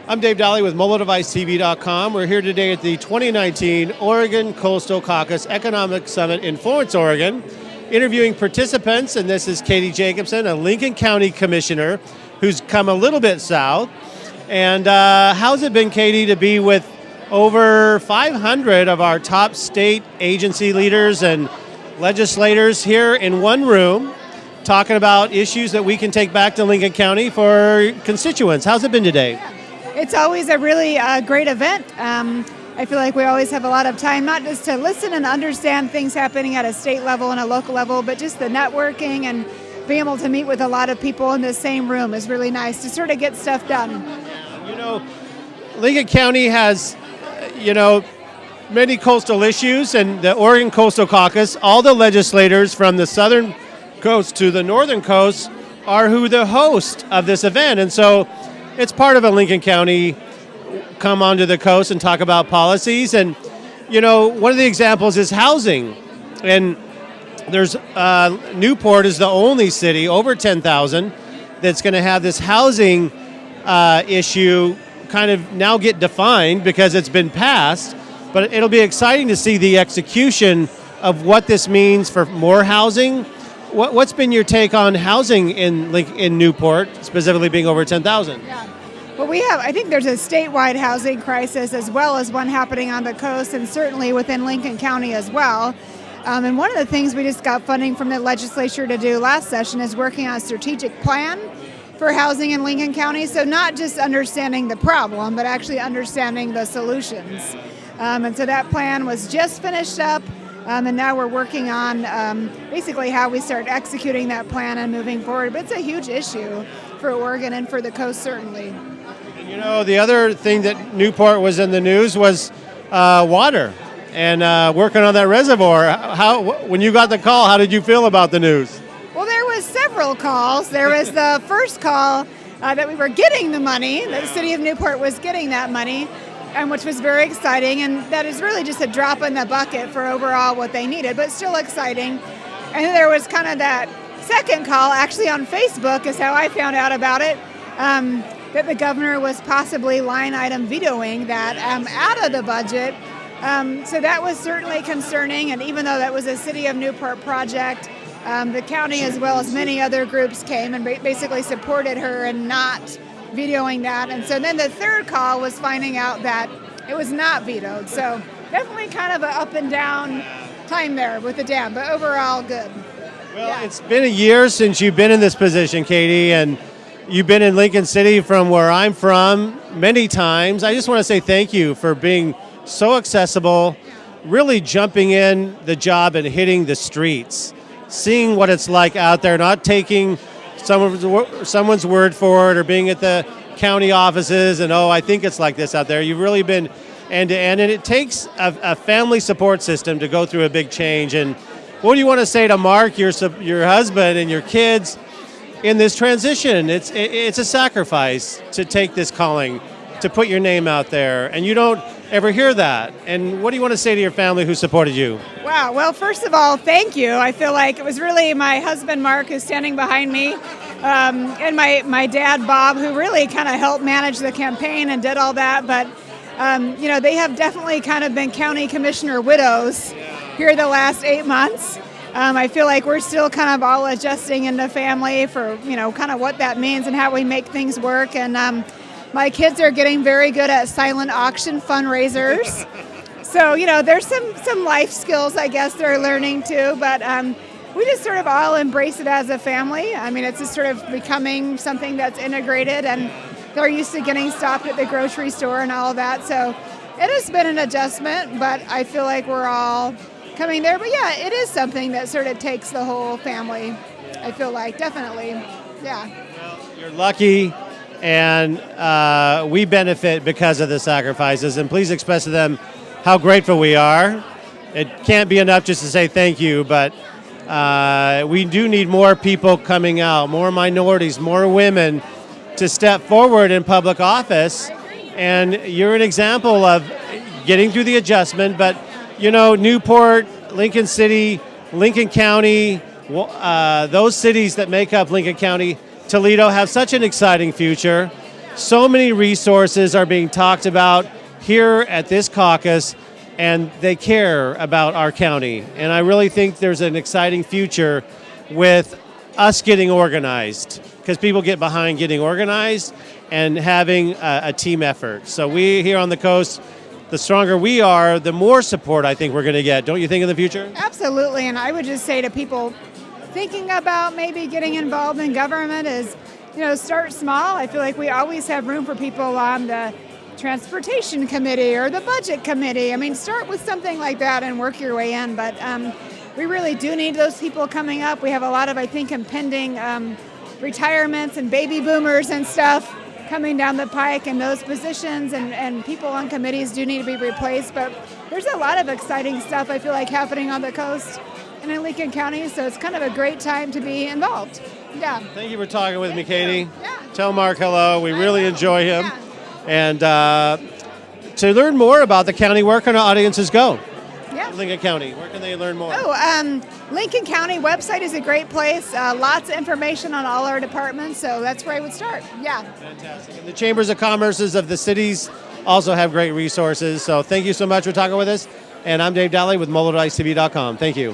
I'm Dave Dolly with MobileDeviceTV.com. We're here today at the 2019 Oregon Coastal Caucus Economic Summit in Florence, Oregon, interviewing participants, and this is Kaety Jacobson, a Lincoln County Commissioner who's come a little bit south. And how's it been, Katy, to be with over 500 of our top state agency leaders and legislators here in one room, talking about issues that we can take back to Lincoln County for constituents? How's it been today? It's always a really great event. I feel like we always have a lot of time, not just to listen and understand things happening at a state level and a local level, but just the networking and being able to meet with a lot of people in the same room is really nice to sort of get stuff done. You know, Lincoln County has, many coastal issues, and the Oregon Coastal Caucus, all the legislators from the southern coast to the northern coast are who the host of this event. And so it's part of a Lincoln County come onto the coast and talk about policies. And, one of the examples is housing. And there's Newport is the only city over 10,000 that's going to have this housing issue kind of now get defined because it's been passed. But it'll be exciting to see the execution of what this means for more housing. What's been your take on housing in Newport, specifically being over 10,000? Yeah. Well, I think there's a statewide housing crisis as well as one happening on the coast and certainly within Lincoln County as well. And one of the things we just got funding from the legislature to do last session is working on a strategic plan for housing in Lincoln County. So not just understanding the problem, but actually understanding the solutions. And so that plan was just finished up. And now we're working on basically how we start executing that plan and moving forward. But it's a huge issue for Oregon and for the coast, certainly. And the other thing that Newport was in the news was water and working on that reservoir. When you got the call, how did you feel about the news? Well, there was several calls. There was the first call that we were getting the money, that the city of Newport was getting that money, and which was very exciting, and that is really just a drop in the bucket for overall what they needed, but still exciting. And then there was kind of that second call, actually on Facebook is how I found out about it, that the governor was possibly line item vetoing that out of the budget. So that was certainly concerning, and even though that was a City of Newport project, the county as well as many other groups came and basically supported her in not vetoing that. And so then the third call was finding out that it was not vetoed. So definitely kind of an up and down time there with the dam, but overall good. Well, It's been a year since you've been in this position, Katy, and you've been in Lincoln City from where I'm from many times. I just want to say thank you for being so accessible, really jumping in the job and hitting the streets, seeing what it's like out there, not taking someone's word for it or being at the county offices and, I think it's like this out there. You've really been end to end, and it takes a family support system to go through a big change. And what do you want to say to Mark, your husband, and your kids in this transition? It's a sacrifice to take this calling, to put your name out there, and you don't ever hear that. And what do you want to say to your family who supported you? Wow. Well, first of all, thank you. I feel like it was really my husband, Mark, who's standing behind me, and my dad, Bob, who really kind of helped manage the campaign and did all that. But, they have definitely kind of been county commissioner widows here the last 8 months. I feel like we're still kind of all adjusting into family for, kind of what that means and how we make things work. And my kids are getting very good at silent auction fundraisers. So, there's some life skills, I guess, they're learning too. But we just sort of all embrace it as a family. I mean, it's just sort of becoming something that's integrated, and they're used to getting stopped at the grocery store and all of that. So it has been an adjustment, but I feel like we're all coming there. But yeah, it is something that sort of takes the whole family, I feel like, definitely. Yeah. Well, you're lucky, and we benefit because of the sacrifices. And please express to them how grateful we are. It can't be enough just to say thank you, but we do need more people coming out, more minorities, more women to step forward in public office. And you're an example of getting through the adjustment, but Newport, Lincoln City, Lincoln County, those cities that make up Lincoln County, Toledo have such an exciting future. so many resources are being talked about here at this caucus, and they care about our county. And I really think there's an exciting future with us getting organized, because people get behind getting organized and having a team effort. So we here on the coast, the stronger we are, the more support I think we're going to get. Don't you think in the future? Absolutely, and I would just say to people thinking about maybe getting involved in government is, start small. I feel like we always have room for people on the transportation committee or the budget committee. I mean, start with something like that and work your way in. But we really do need those people coming up. We have a lot of, I think, impending retirements and baby boomers and stuff coming down the pike in those positions, and people on committees do need to be replaced. But there's a lot of exciting stuff, I feel like, happening on the coast and in Lincoln County, so it's kind of a great time to be involved. Yeah. Thank you for talking with me, Katy. Yeah. Tell Mark hello. We really enjoy him. Yeah. And to learn more about the county, where can our audiences go? Yeah. Lincoln County, where can they learn more? Lincoln County website is a great place. Lots of information on all our departments, so that's where I would start. Yeah. Fantastic. And the Chambers of Commerces of the cities also have great resources. So thank you so much for talking with us. And I'm Dave Dally with MobileDeviceTV.com. Thank you.